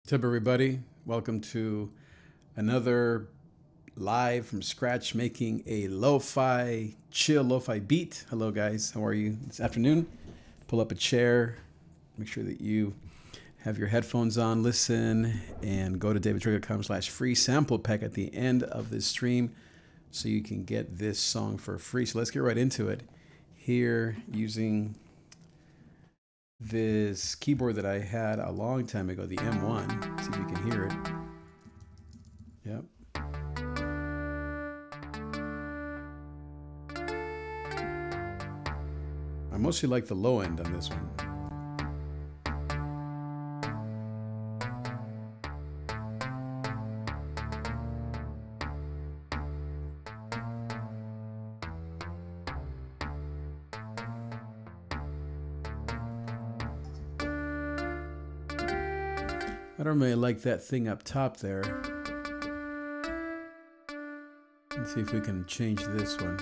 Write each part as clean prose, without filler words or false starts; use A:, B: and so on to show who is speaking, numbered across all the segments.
A: What's up, everybody? Welcome to another live from scratch making a lo-fi, chill lo-fi beat. Hello, guys. How are you this afternoon? Pull up a chair. Make sure that you have your headphones on, listen, and go to davidtrigger.com/free sample pack at the end of this stream so you can get this song for free. So let's get right into it. Here, using this keyboard that I had a long time ago, the M1. See if you can hear it. Yep. I mostly like the low end on this one. I don't really like that thing up top there. Let's see if we can change this one.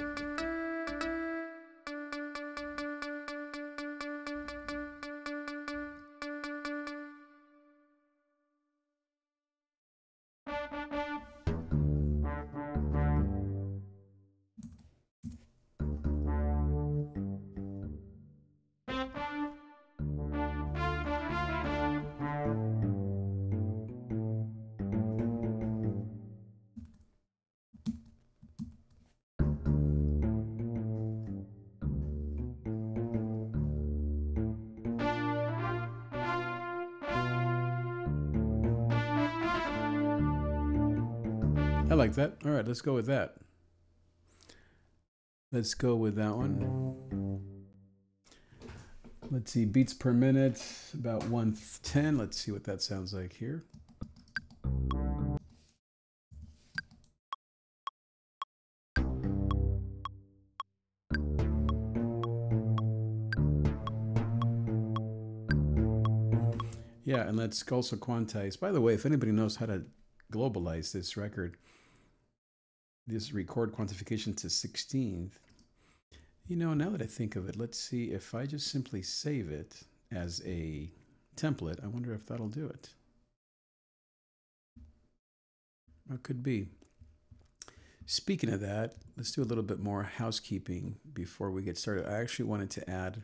A: I like that. All right, let's go with that. Let's go with that one. Let's see, beats per minute, about 110. Let's see what that sounds like here. Yeah, and let's also quantize. By the way, if anybody knows how to globalize this record, this record quantification to 16th. You know, now that I think of it, let's see if I just simply save it as a template. I wonder if that'll do it. It could be. Speaking of that, let's do a little bit more housekeeping before we get started. I actually wanted to add,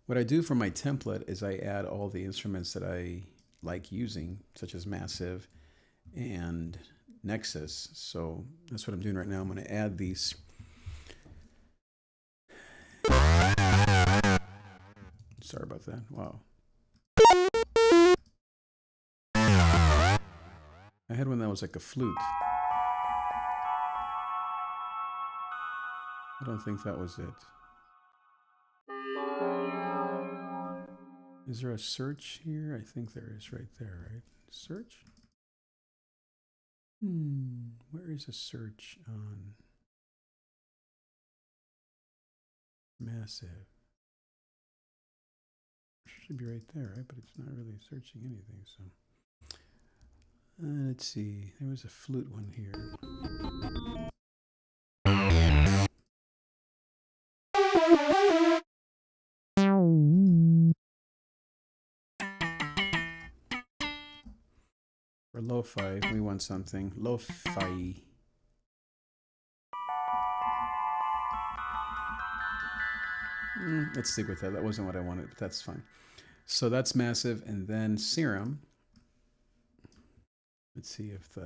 A: what I do for my template is I add all the instruments that I like using, such as Massive and Nexus. So that's what I'm doing right now. I'm going to add these. Sorry about that. Wow. I had one that was like a flute. I don't think that was it. Is there a search here? I think there is right there, right? Search? Where is a search on Massive? Should be right there, right? But it's not really searching anything, so. Let's see, there was a flute one here. For lo-fi, we want something. Lo-fi. Let's stick with that. That wasn't what I wanted, but that's fine. So that's Massive, and then Serum. Let's see if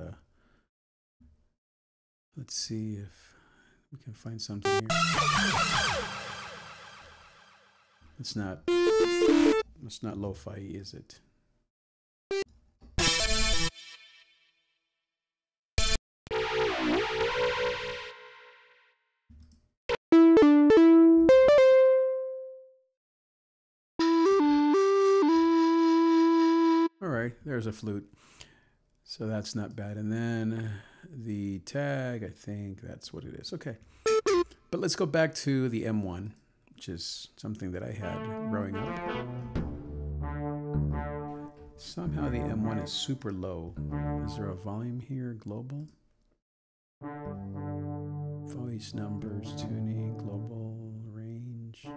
A: we can find something here. It's not lo-fi, is it? All right, there's a flute. So that's not bad. And then the tag, I think that's what it is. Okay. But let's go back to the M1, which is something that I had growing up. Somehow the M1 is super low. Is there a volume here? Global? Voice numbers, tuning, global, range.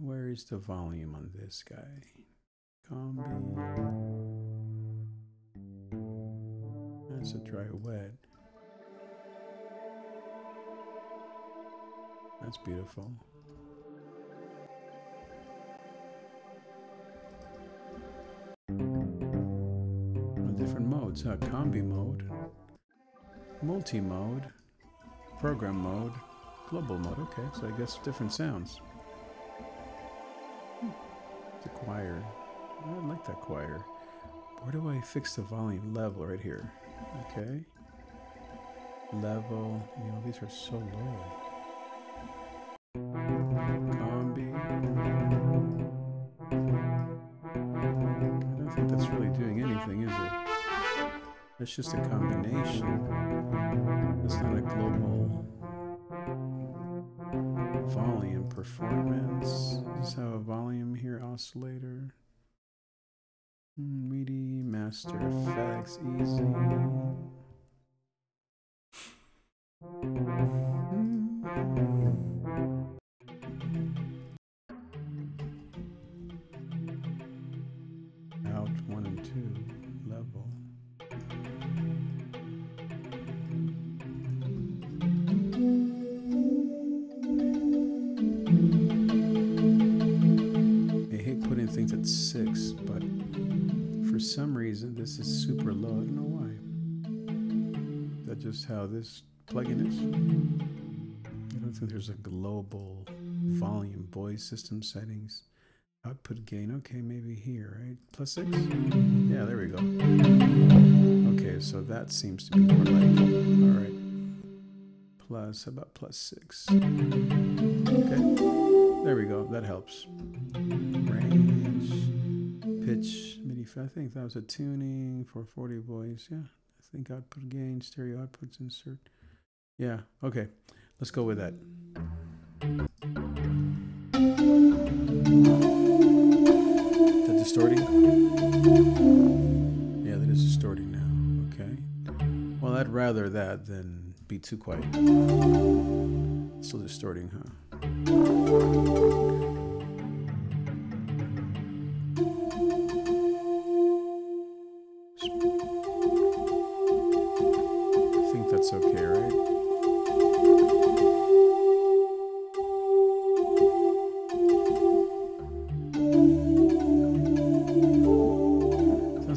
A: Where is the volume on this guy? Combi. That's a dry wet. That's beautiful. Different modes, huh? Combi mode, multi-mode, program mode, global mode. Okay, so I guess different sounds. The choir. Oh, I like that choir. Where do I fix the volume? Level right here. Okay. Level. You know, these are so low. Combi. I don't think that's really doing anything, is it? It's just a combination. It's not a global volume performance. Does this have a volume here? Oscillator. MIDI, master effects, easy. Out 1 and 2 level. I hate putting things at 6, but for some reason this is super low. I don't know why. Is that just how this plugin is? I don't think there's a global volume voice system settings. Output gain, okay, maybe here, right? +6? Yeah, there we go. Okay, so that seems to be more like it. All right. Plus, how about +6? Okay, there we go, that helps. Range, pitch, MIDI, I think that was a tuning, 440 voice, yeah. I think output gain, stereo outputs, insert. Yeah, okay, let's go with that. Distorting? Yeah, that is distorting now. Okay. Well, I'd rather that than be too quiet. Still distorting, huh? I think that's okay, right?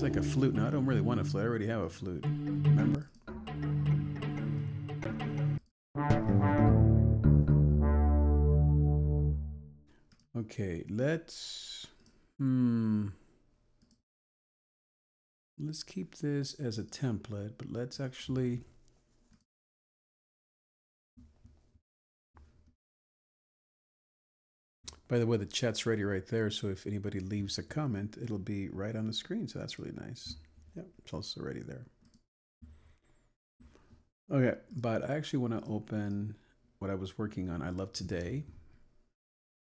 A: Like a flute. No, I don't really want a flute. I already have a flute. Remember? Okay, let's keep this as a template, but let's actually by the way, the chat's ready right there, so if anybody leaves a comment, it'll be right on the screen, so that's really nice. Yep, it's also ready there. Okay, but I actually want to open what I was working on. I love today.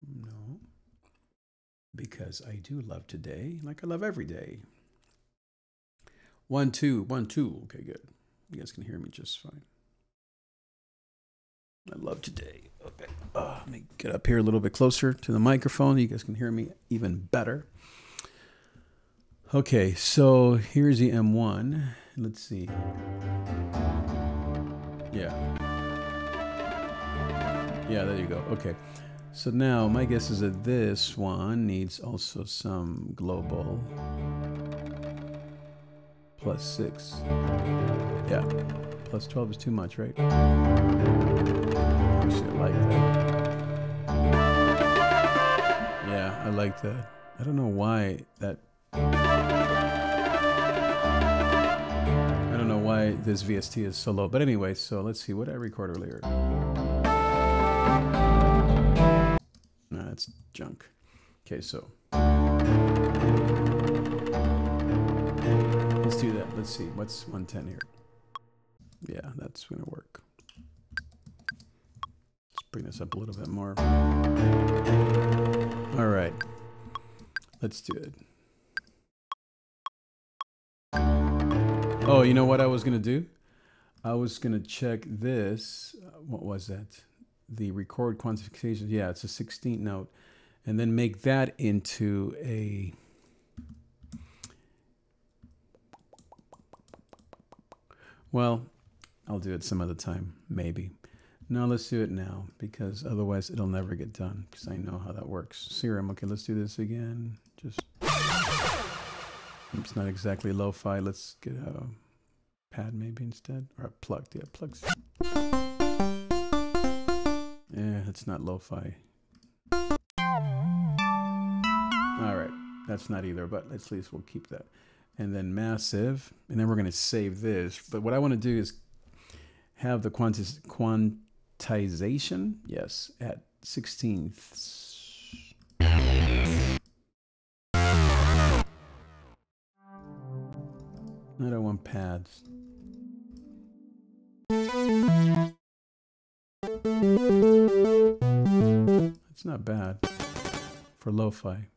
A: No, because I do love today, like I love every day. 1, 2, 1, 2. Okay, good. You guys can hear me just fine. I love today. Okay. Let me get up here a little bit closer to the microphone. You guys can hear me even better. Okay, so here's the M1. Let's see. Yeah. Yeah, there you go. Okay. So now my guess is that this one needs also some global +6. Yeah. +12 is too much, right? I should like that. Yeah, I like that. I don't know why that. I don't know why this VST is so low. But anyway, so let's see. What did I record earlier? No, that's junk. Okay, so let's do that. Let's see. What's 110 here? Yeah, that's gonna work. Let's bring this up a little bit more. All right, let's do it. Oh, you know what I was gonna do? I was gonna check this. What was that? The record quantification. Yeah, it's a 16th note, and then make that into a Well, I'll do it some other time, maybe. No, let's do it now because otherwise it'll never get done because I know how that works. Serum, okay, let's do this again. Just, it's not exactly lo-fi. Let's get a pad maybe instead, or a plug. Yeah, plugs. Yeah, it's not lo-fi. All right, that's not either, but at least we'll keep that. And then massive, and then we're gonna save this. But what I wanna do is have the quantization, yes, at 16ths. I don't want pads. It's not bad for lo-fi.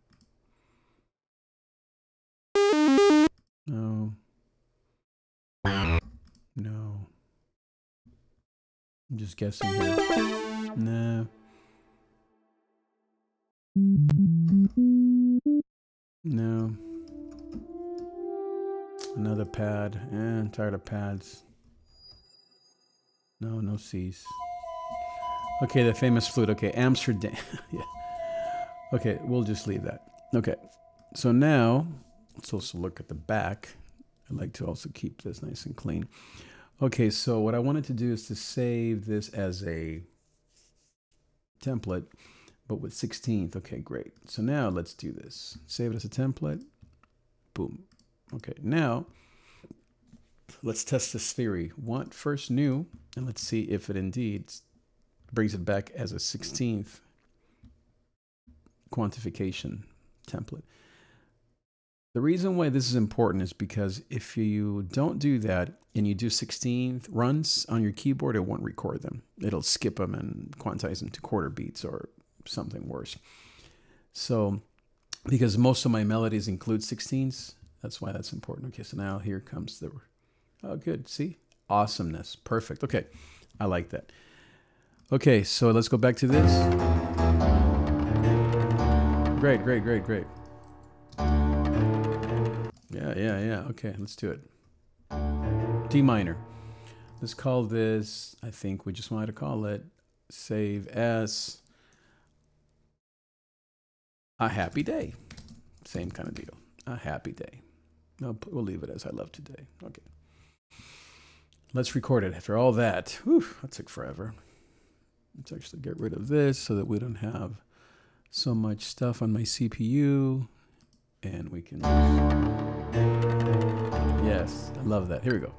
A: No. No. I'm just guessing here. No. No. Another pad. I'm tired of pads. No, no C's. Okay, the famous flute. Okay, Amsterdam. Yeah. Okay, we'll just leave that. Okay. So now, let's also look at the back. I like to also keep this nice and clean. Okay, so what I wanted to do is to save this as a template, but with 16th. Okay, great. So now let's do this. Save it as a template. Boom. Okay, now let's test this theory. Want first new, and let's see if it indeed brings it back as a 16th quantification template. The reason why this is important is because if you don't do that and you do 16th runs on your keyboard, it won't record them. It'll skip them and quantize them to quarter beats or something worse. So, because most of my melodies include 16ths, that's why that's important. Okay, so now here comes the, oh good, see? Awesomeness, perfect. Okay, I like that. Okay, so let's go back to this. Great, great, great, great. Yeah. Okay, let's do it. D minor. Let's call this, I think we just wanted to call it, save as a happy day. Same kind of deal. A happy day. No, we'll leave it as I love today. Okay. Let's record it. After all that, whew, that took forever. Let's actually get rid of this so that we don't have so much stuff on my CPU. And we can, yes, I love that. Here we go.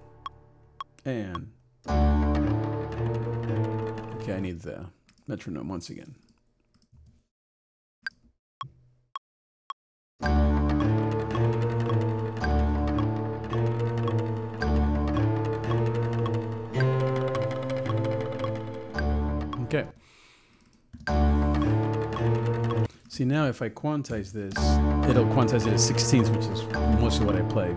A: And, okay, I need the metronome once again. Okay. See, now if I quantize this, it'll quantize it as 16ths, which is most of what I play.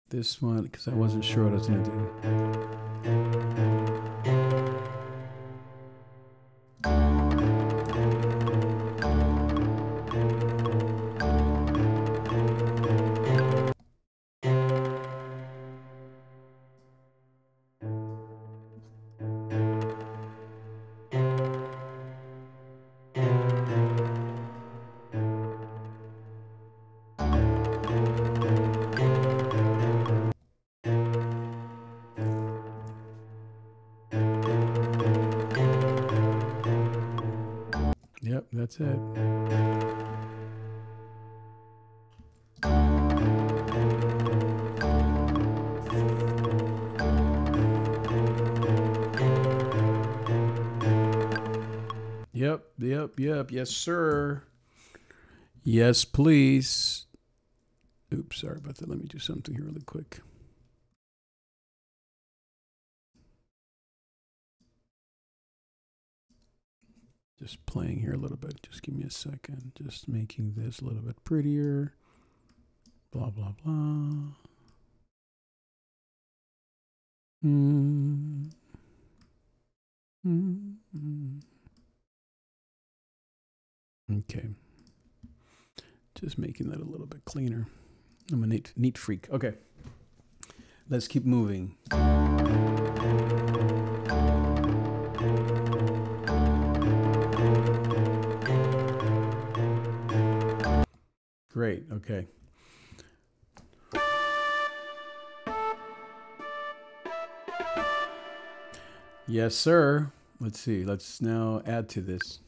A: This one, because I wasn't sure what I was going to do. Yep, that's it. Yep. Yes, sir. Yes, please. Oops, sorry about that. Let me do something here really quick. Just playing here a little bit. Just give me a second. Just making this a little bit prettier. Blah, blah, blah. Okay. Just making that a little bit cleaner. I'm a neat freak. Okay. Let's keep moving. Great. Okay. Yes, sir. Let's see. Let's now add to this.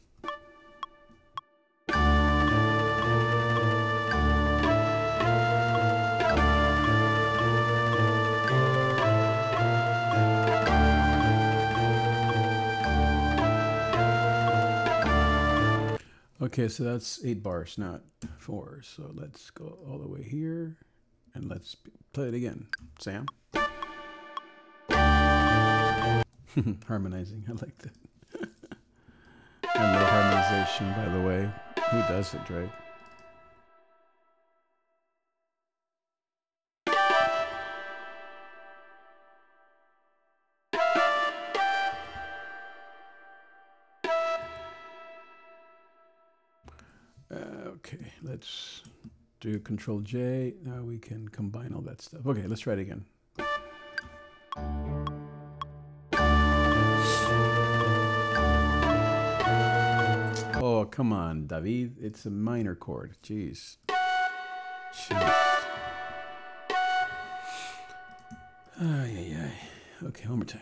A: Okay, so that's 8 bars, not 4. So let's go all the way here and let's play it again. Sam. Harmonizing, I like that. And no harmonization, by the way. Who does it, right? Okay, let's do Control J. Now we can combine all that stuff. Okay, let's try it again. Oh, come on, David. It's a minor chord. Jeez. Ay. Okay, one more time.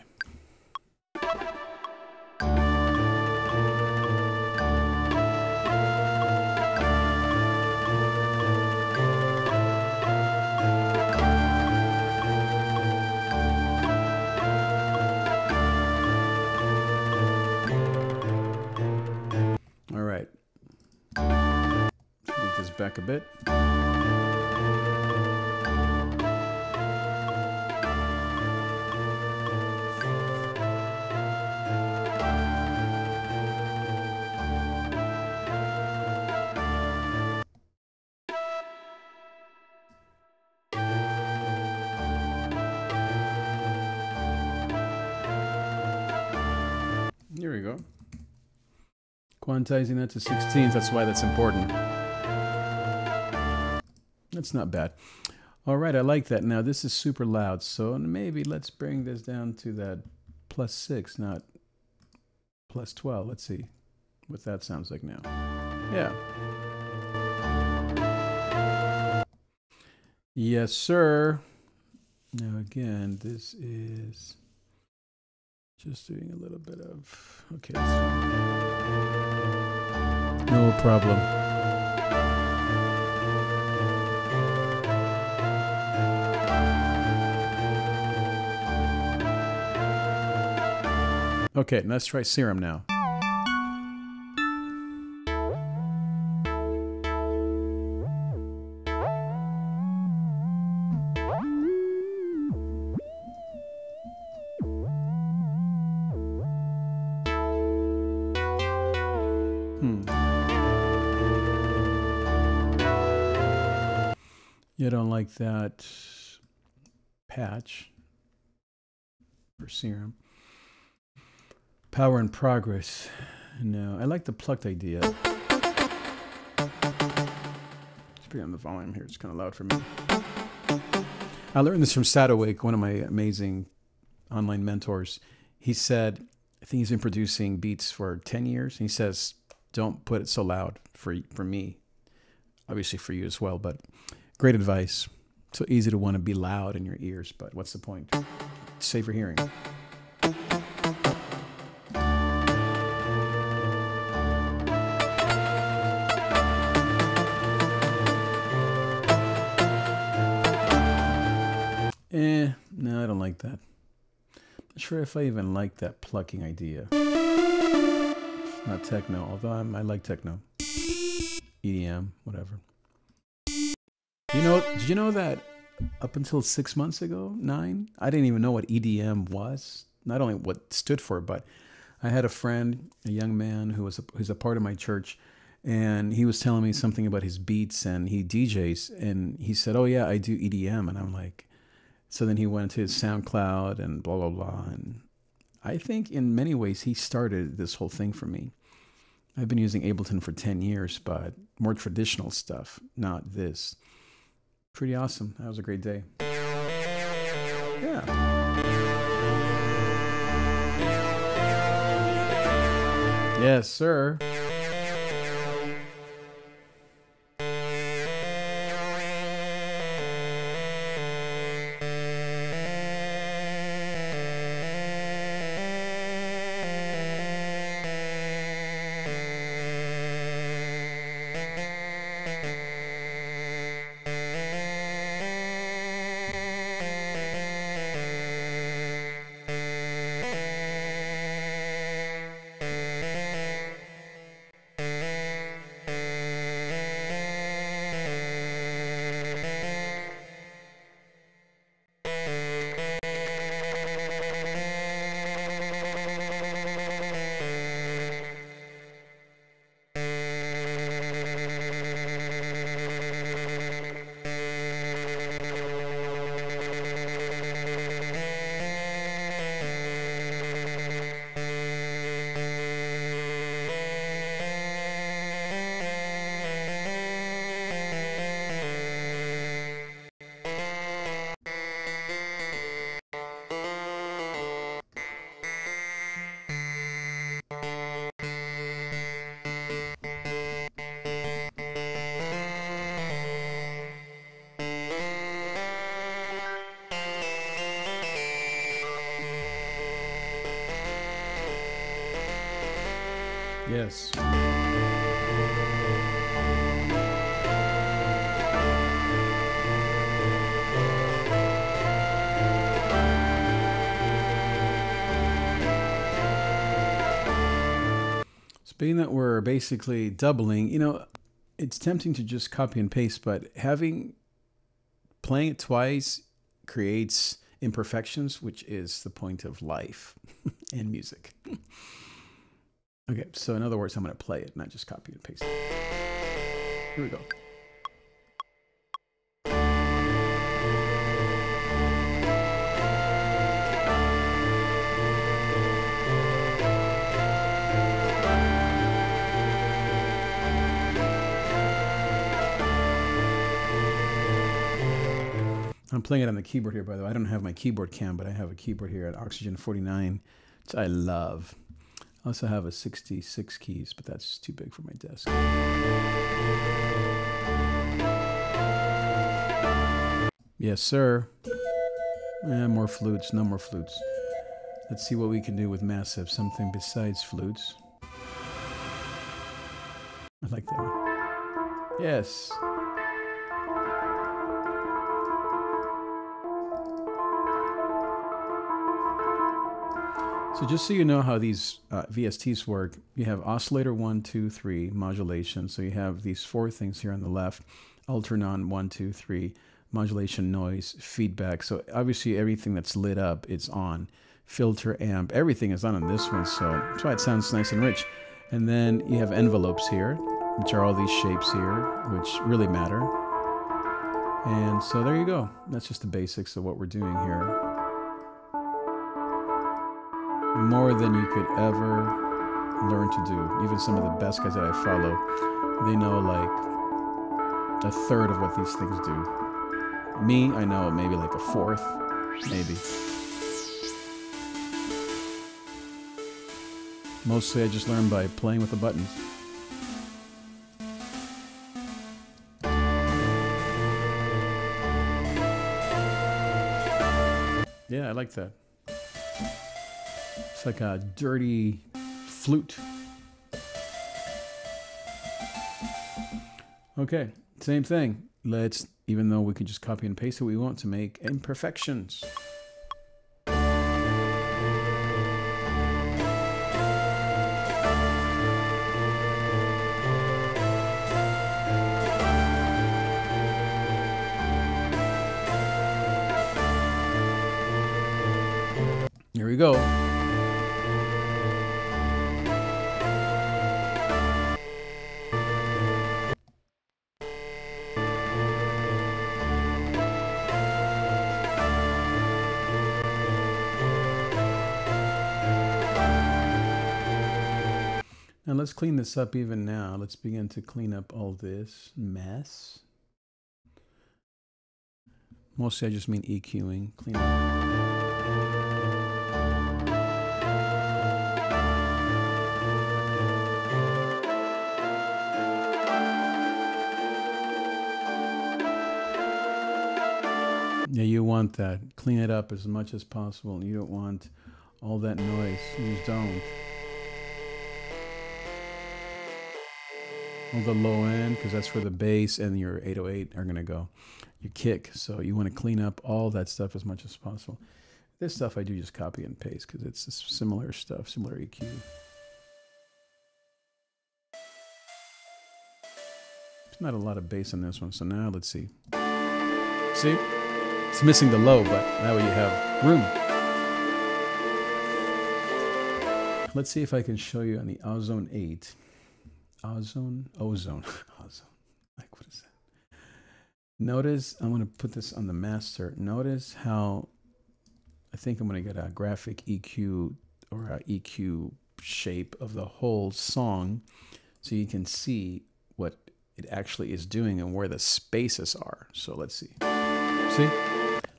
A: All right. Move this back a bit. Here we go. Quantizing that to 16th, that's why that's important. That's not bad. All right, I like that. Now this is super loud, so maybe let's bring this down to that +6, not +12. Let's see what that sounds like now. Yeah. Yes, sir. Now again, this is just doing a little bit of, okay. No problem. Okay, let's try Serum now. You don't like that patch for Serum. Power in Progress. No, I like the plucked idea. Let's bring on the volume here. It's kind of loud for me. I learned this from Sadowake, one of my amazing online mentors. He said, I think he's been producing beats for 10 years. And he says, don't put it so loud for me. Obviously for you as well, but great advice. So easy to want to be loud in your ears, but what's the point? Save your hearing. No, I don't like that. Not sure if I even like that plucking idea. It's not techno, although I like techno. EDM, whatever. You know, did you know that up until 6 months ago, 9, I didn't even know what EDM was. Not only what it stood for, but I had a friend, a young man who's a part of my church, and he was telling me something about his beats, and he DJs, and he said, oh yeah, I do EDM. And I'm like, so then he went to his SoundCloud and blah, blah, blah. And I think in many ways he started this whole thing for me. I've been using Ableton for 10 years, but more traditional stuff, not this. Pretty awesome. That was a great day. Yeah. Yes, sir. Yes. So being that we're basically doubling, you know, it's tempting to just copy and paste, but playing it twice creates imperfections, which is the point of life and music. Okay, so in other words, I'm going to play it, not just copy and paste it. Here we go. I'm playing it on the keyboard here, by the way. I don't have my keyboard cam, but I have a keyboard here at Oxygen 49, which I love. I also have a 66 keys, but that's too big for my desk. Yes, sir. More flutes, no more flutes. Let's see what we can do with massive, something besides flutes. I like that one. Yes. So just so you know how these VSTs work, you have oscillator 1, 2, 3, modulation. So you have these four things here on the left, alternon 1, 2, 3, modulation, noise, feedback. So obviously everything that's lit up, it's on. Filter, amp, everything is on this one. So that's why it sounds nice and rich. And then you have envelopes here, which are all these shapes here, which really matter. And so there you go. That's just the basics of what we're doing here. More than you could ever learn to do. Even some of the best guys that I follow, they know like a third of what these things do. Me, I know maybe like a fourth, maybe. Mostly I just learned by playing with the buttons. Yeah, I like that. It's like a dirty flute. Okay, same thing. Let's, even though we can just copy and paste it, we want to make imperfections. Here we go. Now let's clean this up even now. Let's begin to clean up all this mess. Mostly I just mean EQing, clean up. Yeah, you want that. Clean it up as much as possible. You don't want all that noise. You just don't. All the low end, because that's where the bass and your 808 are going to go. Your kick. So you want to clean up all that stuff as much as possible. This stuff I do just copy and paste because it's similar stuff, similar EQ. There's not a lot of bass on this one. So now let's see. See? It's missing the low, but now you have room. Let's see if I can show you on the Ozone 8. Ozone. Like, what is that? Notice, I'm going to put this on the master. Notice how I think I'm going to get a graphic EQ or a EQ shape of the whole song so you can see what it actually is doing and where the spaces are. So let's see. See?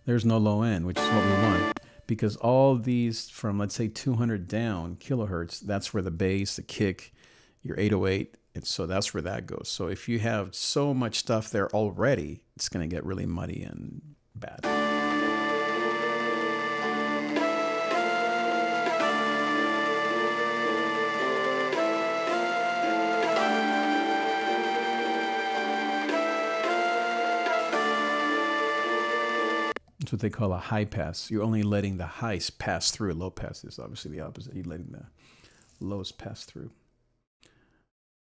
A: There's no low end, which is what we want. Because all these from, let's say, 200 down kilohertz, that's where the bass, the kick, your 808, and so that's where that goes. So if you have so much stuff there already, it's going to get really muddy and bad. That's what they call a high pass. You're only letting the highs pass through. Low pass is obviously the opposite. You're letting the lows pass through.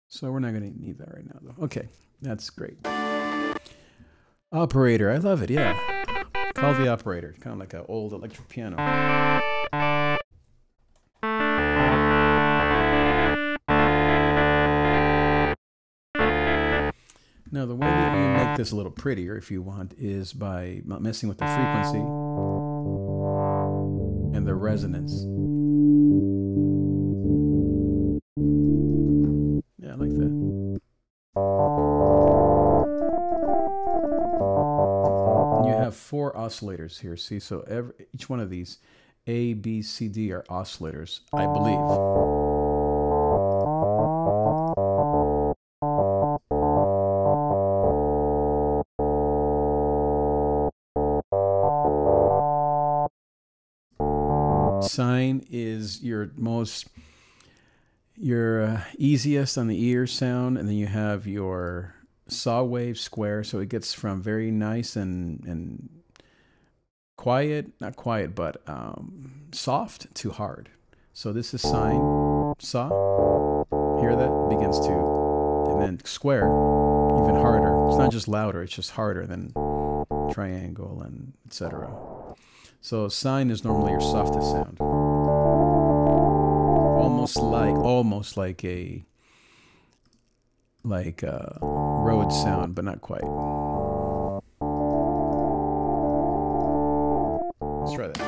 A: So we're not going to need that right now, though. Okay, that's great. Operator, I love it, yeah. Call the operator, kind of like an old electric piano. Now, the way that you make this a little prettier, if you want, is by not messing with the frequency and the resonance. Yeah, I like that. And you have 4 oscillators here, see? So each one of these, A, B, C, D, are oscillators, I believe. Sine is your easiest on the ear sound, and then you have your saw wave square, so it gets from very nice and quiet, not quiet, but soft to hard. So this is sine, saw, hear that? Begins to, and then square, even harder. It's not just louder, it's just harder than triangle and etc. So sine is normally your softest sound. Almost like a Rhodes sound, but not quite. Let's try that.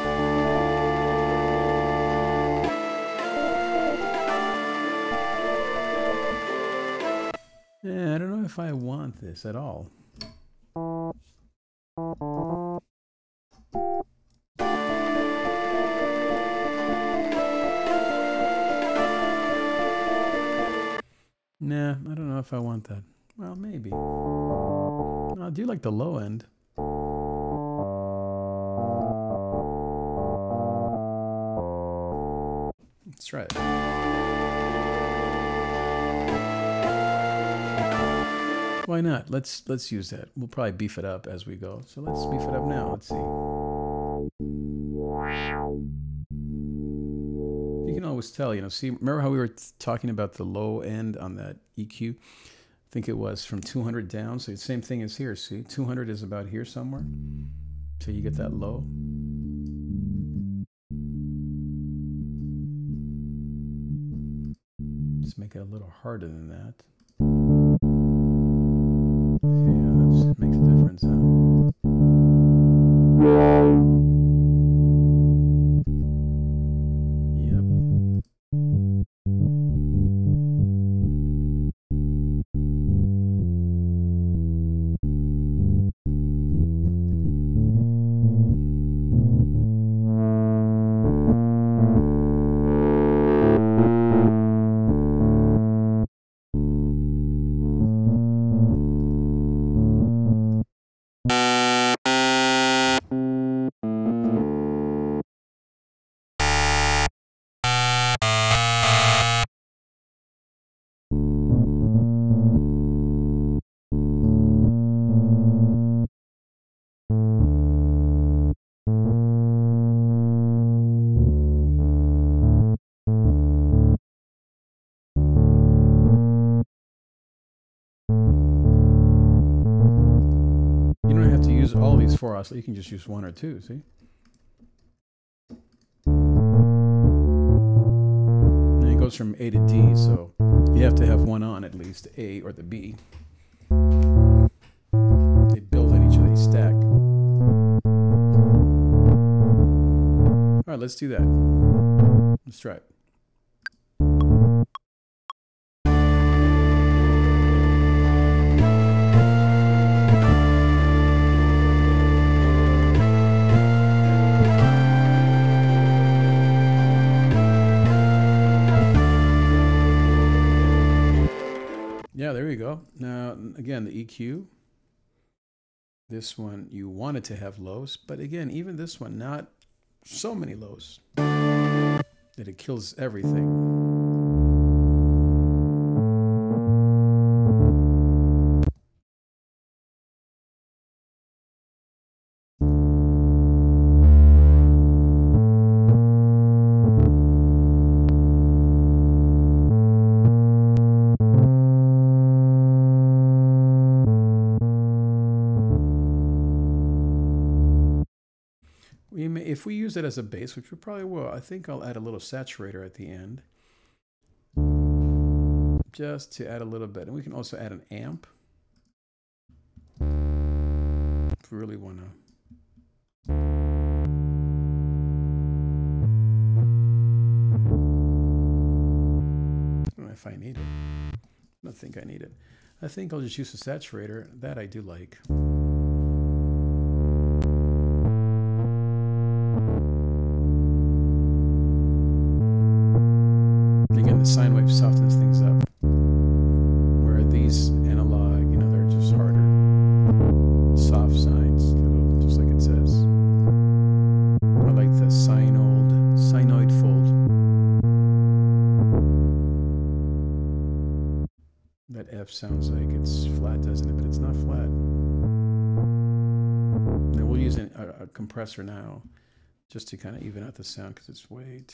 A: Yeah, I don't know if I want this at all. Nah, I don't know if I want that. Well, maybe. I do like the low end. Let's try it. Why not? Let's use that. We'll probably beef it up as we go. So let's beef it up now. Let's see. You can always tell, you know, see, remember how we were talking about the low end on that EQ? I think it was from 200 down. So the same thing as here. See, 200 is about here somewhere. So you get that low. Let's make it a little harder than that. Yeah, that makes a difference, huh? use all these 4 oscillators. You can just use 1 or 2, see? And it goes from A to D, so you have to have one on at least, A or the B. They build on each other, they stack. All right, let's do that. Let's try it. Yeah, there you go. Now, again, the EQ. This one, you wanted to have lows, but again, even this one, not so many lows that it kills everything. If we use it as a bass, which we probably will, I think I'll add a little saturator at the end. Just to add a little bit. And we can also add an amp. If we really want to. I don't know if I need it. I don't think I need it. I think I'll just use a saturator. That I do like. Again, the sine wave softens things up, where these analog, you know, they're just harder, soft sines, just like it says. I like the sinoid fold. That F sounds like it's flat, doesn't it? But it's not flat. Now we'll use a compressor now, just to kind of even out the sound, because it's way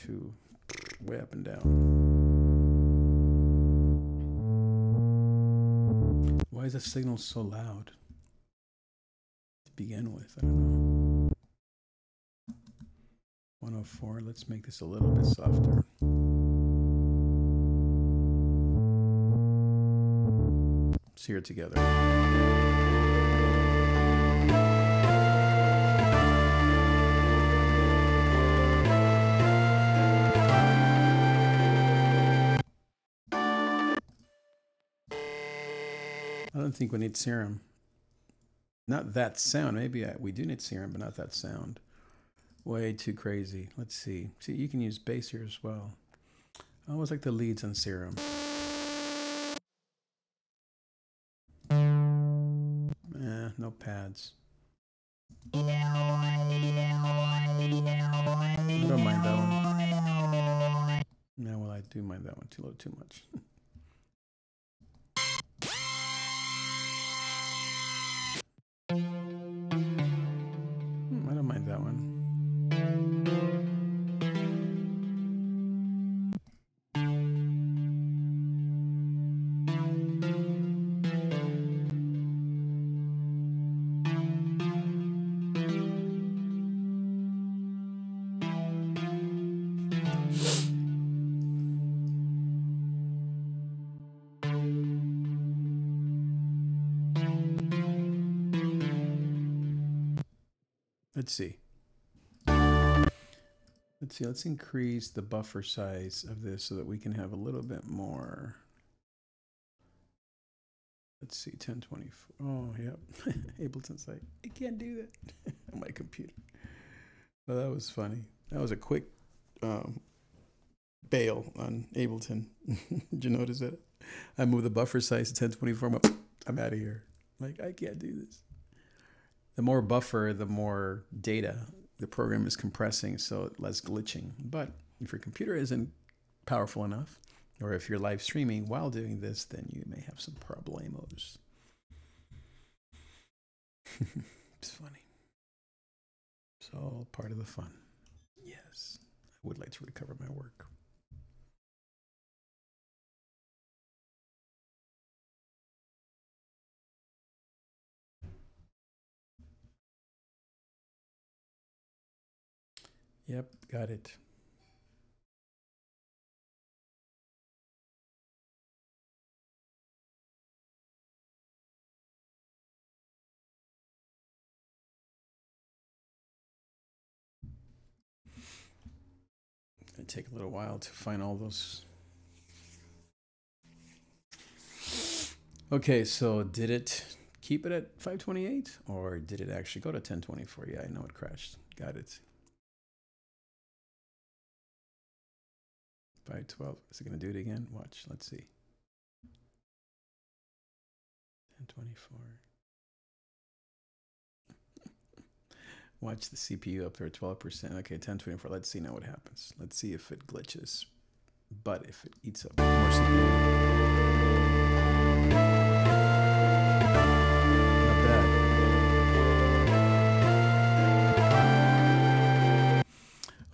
A: up and down. Why is the signal so loud to begin with? I don't know. 104, let's make this a little bit softer. Let's hear it together. I don't think we need serum. Not that sound. Maybe we do need serum, but not that sound. Way too crazy. Let's see. See, you can use bass here as well. I always like the leads on serum. No pads. I don't mind that one. No, well, I do mind that one too much. I don't mind that one. Let's see. Let's increase the buffer size of this so that we can have a little bit more. Let's see, 1024. Oh, yep. Ableton's like, I can't do that on my computer. Well, that was funny. That was a quick bail on Ableton. Did you notice that? I moved the buffer size to 1024. I'm out of here. Like, I can't do this. The more buffer, the more data the program is compressing, so less glitching. But if your computer isn't powerful enough, or if you're live streaming while doing this, then you may have some problemos. It's funny. It's all part of the fun. Yes, I would like to recover my work. Yep, got it. It'll take a little while to find all those. Okay, so did it keep it at 528 or did it actually go to 1024? Yeah, I know it crashed. Got it. 512. Is it going to do it again? Watch. Let's see. 1024. Watch the CPU up there, 12%. Okay, 1024. Let's see now what happens. Let's see if it glitches. But if it eats up more CPU. Not bad.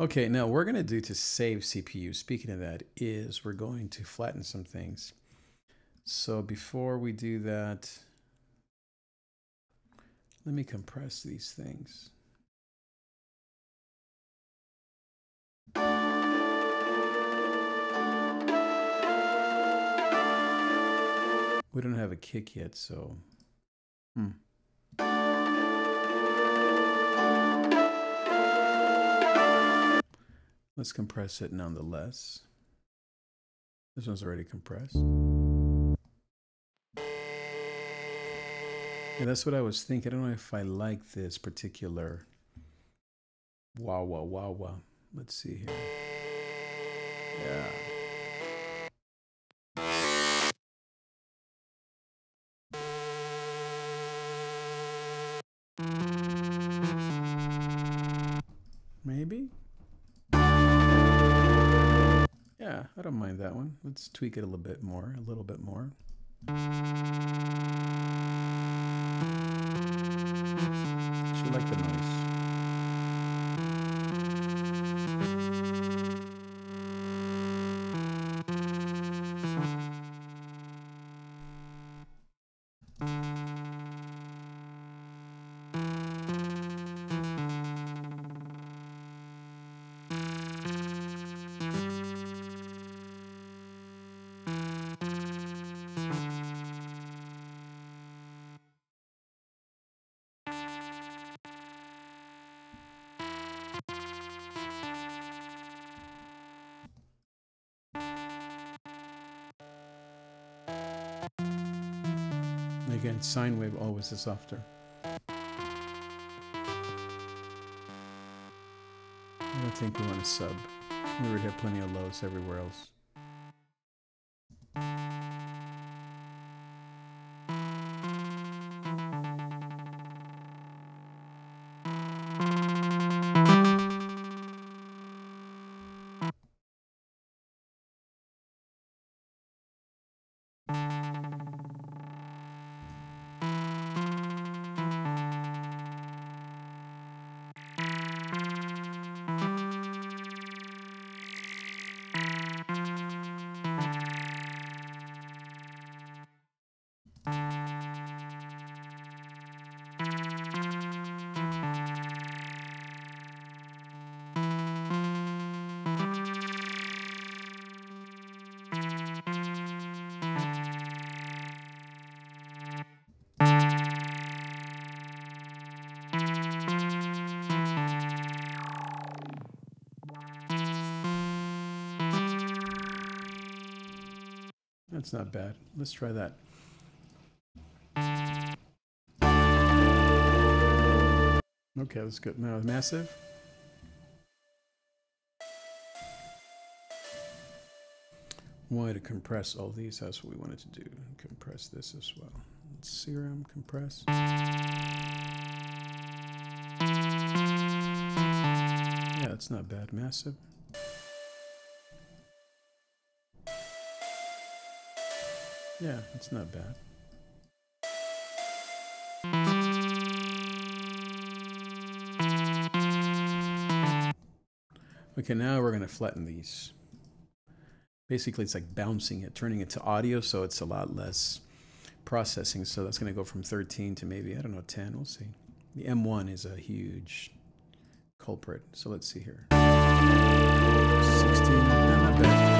A: Okay, now we're going to do to save CPU, speaking of that, is we're going to flatten some things. So before we do that, let me compress these things. We don't have a kick yet, so let's compress it nonetheless. This one's already compressed. Yeah, that's what I was thinking. I don't know if I like this particular wah wah wah wah. Let's see here. Yeah. Maybe? Yeah, I don't mind that one. Let's tweak it a little bit more. Should like the noise. Again, sine wave always is softer. I don't think we want to sub. We already have plenty of lows everywhere else. That's not bad. Let's try that. Okay, that's good. Now massive. Wanted to compress all these. That's what we wanted to do. Compress this as well. Serum compress. Yeah, that's not bad. Massive. Yeah, it's not bad. Okay, now we're going to flatten these. Basically, it's like bouncing it, turning it to audio, so it's a lot less processing. So that's going to go from 13 to maybe, I don't know, 10. We'll see. The M1 is a huge culprit. So let's see here. 16, not bad.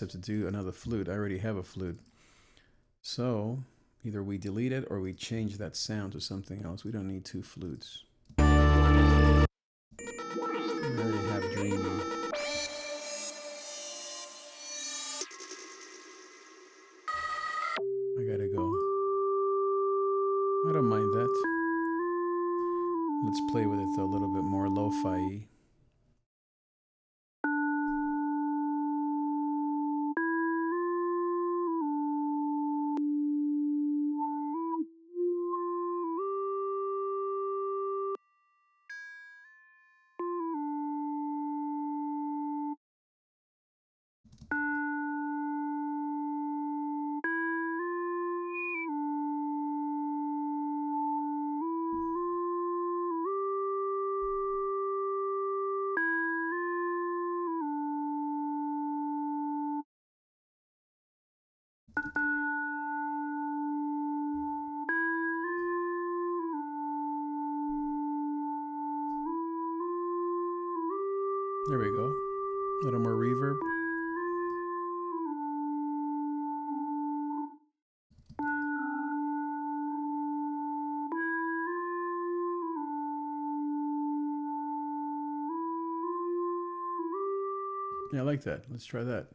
A: To do another flute. I already have a flute, so either we delete it or we change that sound to something else. We don't need two flutes. We already have dreamy. I gotta go. I don't mind that. Let's play with it though, a little bit more lo-fi. There we go. A little more reverb. Yeah, I like that. Let's try that.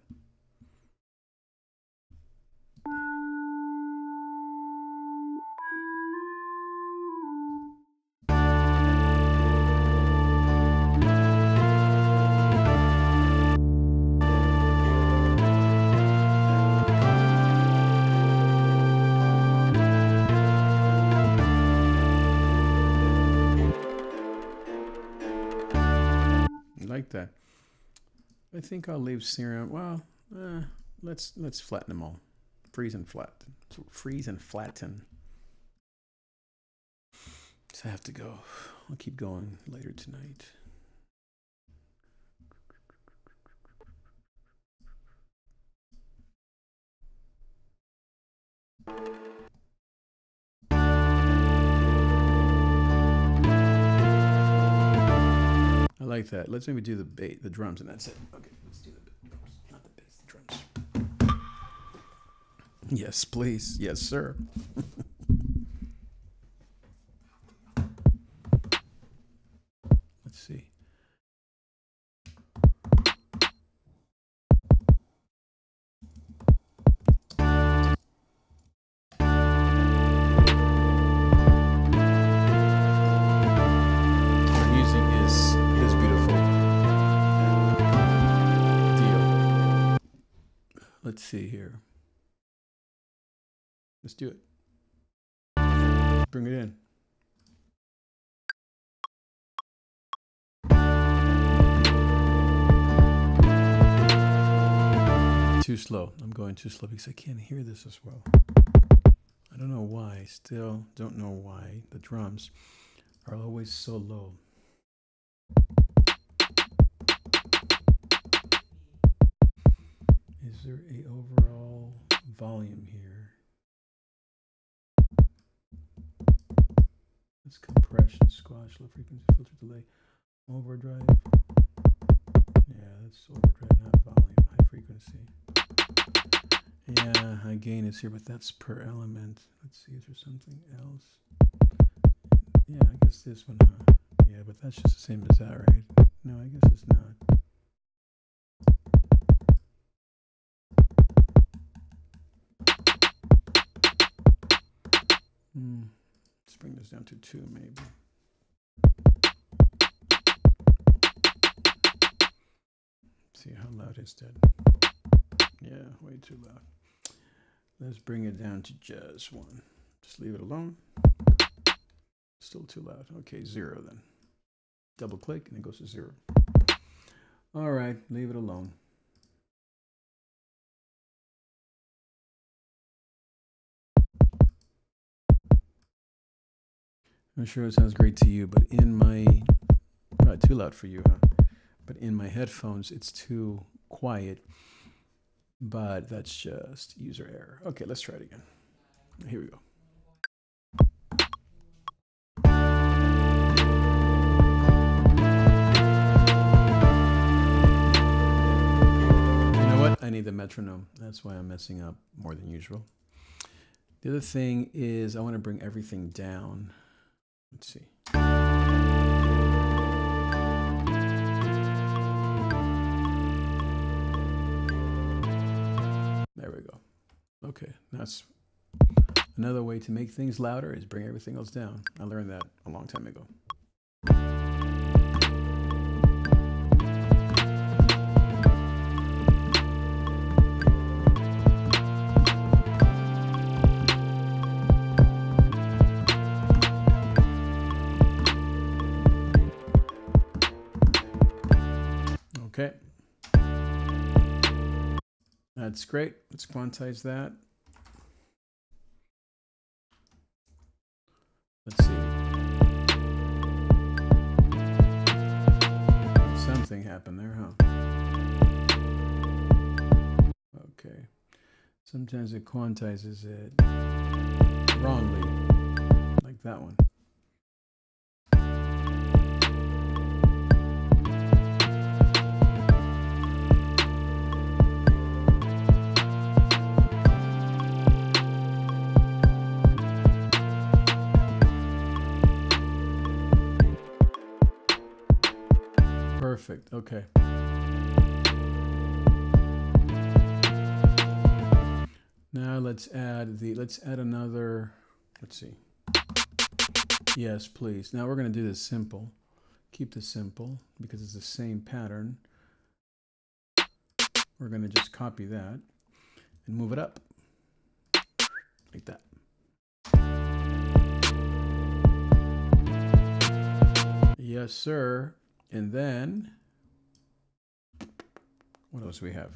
A: Like that. I think I'll leave Sheeran. Well, let's flatten them all. Freeze and flatten. Freeze and flatten. So I have to go. I'll keep going later tonight. I like that. Let's maybe do the drums, and that's it. Okay, let's do the drums, not the bass, the drums. Yes, please. Yes, sir. Let's see. Let's see here. Let's do it. Bring it in. Too slow. I'm going too slow because I can't hear this as well. I don't know why. Still don't know why the drums are always so low. Is there a overall volume here? That's compression, squash, low frequency, filter, delay, overdrive. Yeah, that's overdrive, not volume, high frequency. Yeah, high gain is here, but that's per element. Let's see, is there something else? Yeah, I guess this one, huh? Yeah, but that's just the same as that, right? No, I guess it's not. Let's bring this down to 2, maybe. See how loud is that? Yeah, way too loud. Let's bring it down to just 1. Just leave it alone. Still too loud. Okay, 0 then. Double click and it goes to 0. All right, leave it alone. I'm sure it sounds great to you, but in my, probably too loud for you, huh? But in my headphones, it's too quiet. But that's just user error. Okay, let's try it again. Here we go. You know what? I need the metronome. That's why I'm messing up more than usual. The other thing is I want to bring everything down. Let's see. There we go. Okay, that's another way to make things louder is bring everything else down. I learned that a long time ago. Okay. That's great. Let's quantize that. Let's see. Something happened there, huh? Okay. Sometimes it quantizes it wrongly, like that one. Perfect. Okay. Now let's add another, let's see. Yes, please. Now we're going to do this simple. Keep this simple because it's the same pattern. We're going to just copy that and move it up like that. Yes, sir. And then, what else do we have?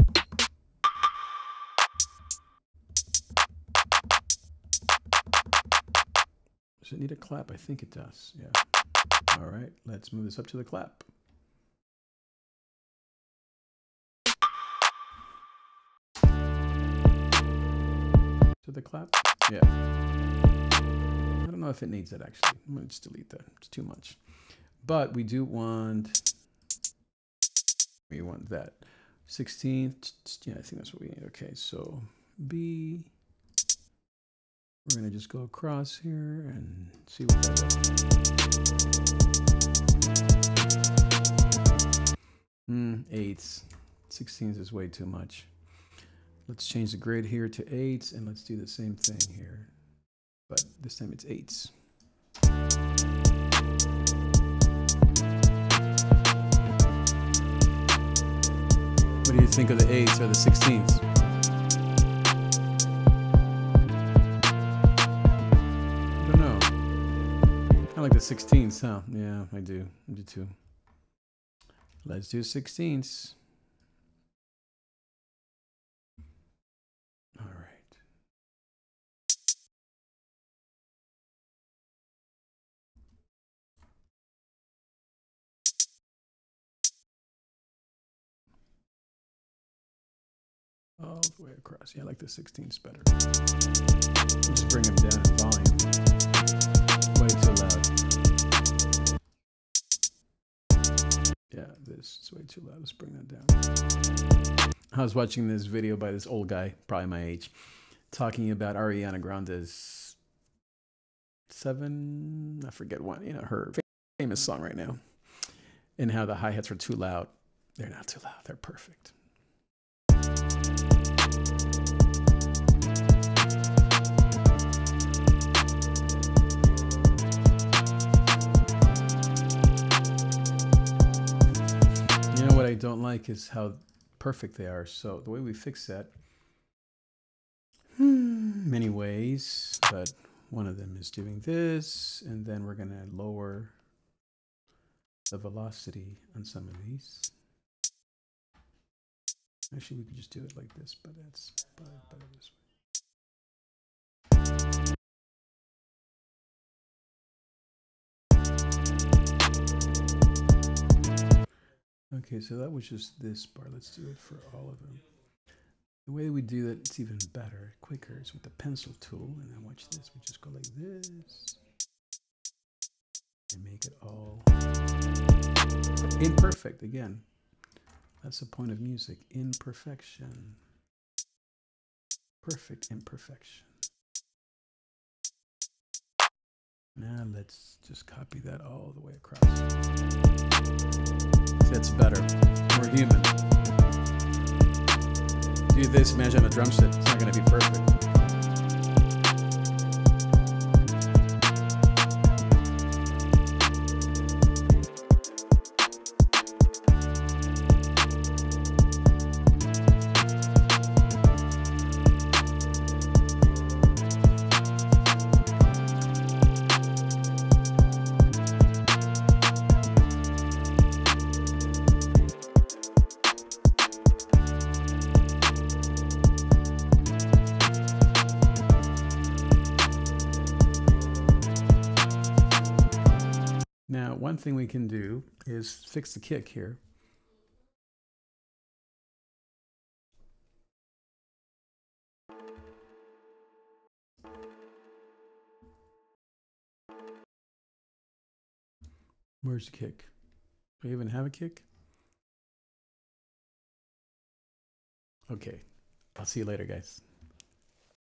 A: Does it need a clap? I think it does. Yeah. All right. Let's move this up to the clap. To the clap? Yeah. I don't know if it needs that actually. I'm going to just delete that. It's too much. But we do want, we want that 16th. Yeah, I think that's what we need. Okay, so B, we're going to just go across here and see what that does. Eighths. 16ths is way too much. Let's change the grid here to eighths and let's do the same thing here. But this time it's eighths. What do you think of the eighths or the 16ths? I don't know. I like the 16ths, huh? Yeah, I do. I do too. Let's do 16ths. All right. All the way across. Yeah, I like the 16ths better. Just bring them down in volume. Way too loud. Yeah, this is way too loud. Let's bring that down. I was watching this video by this old guy, probably my age, talking about Ariana Grande's I forget one, you know, her famous song right now, and how the hi-hats are too loud. They're not too loud. They're perfect. You know what I don't like is how perfect they are. So the way we fix that, many ways, but one of them is doing this, and then we're going to lower the velocity on some of these. Actually, we could just do it like this, but that's better this way. Okay, so that was just this bar. Let's do it for all of them. The way we do that, it's even better, quicker, is with the pencil tool. And then watch this. We just go like this. And make it all imperfect again. That's the point of music. Imperfection. Perfect imperfection. Now let's just copy that all the way across. That's better. More human. Do this, imagine a drum set. It's not going to be perfect. Now, one thing we can do is fix the kick here. Where's the kick? Do we even have a kick? Okay, I'll see you later, guys.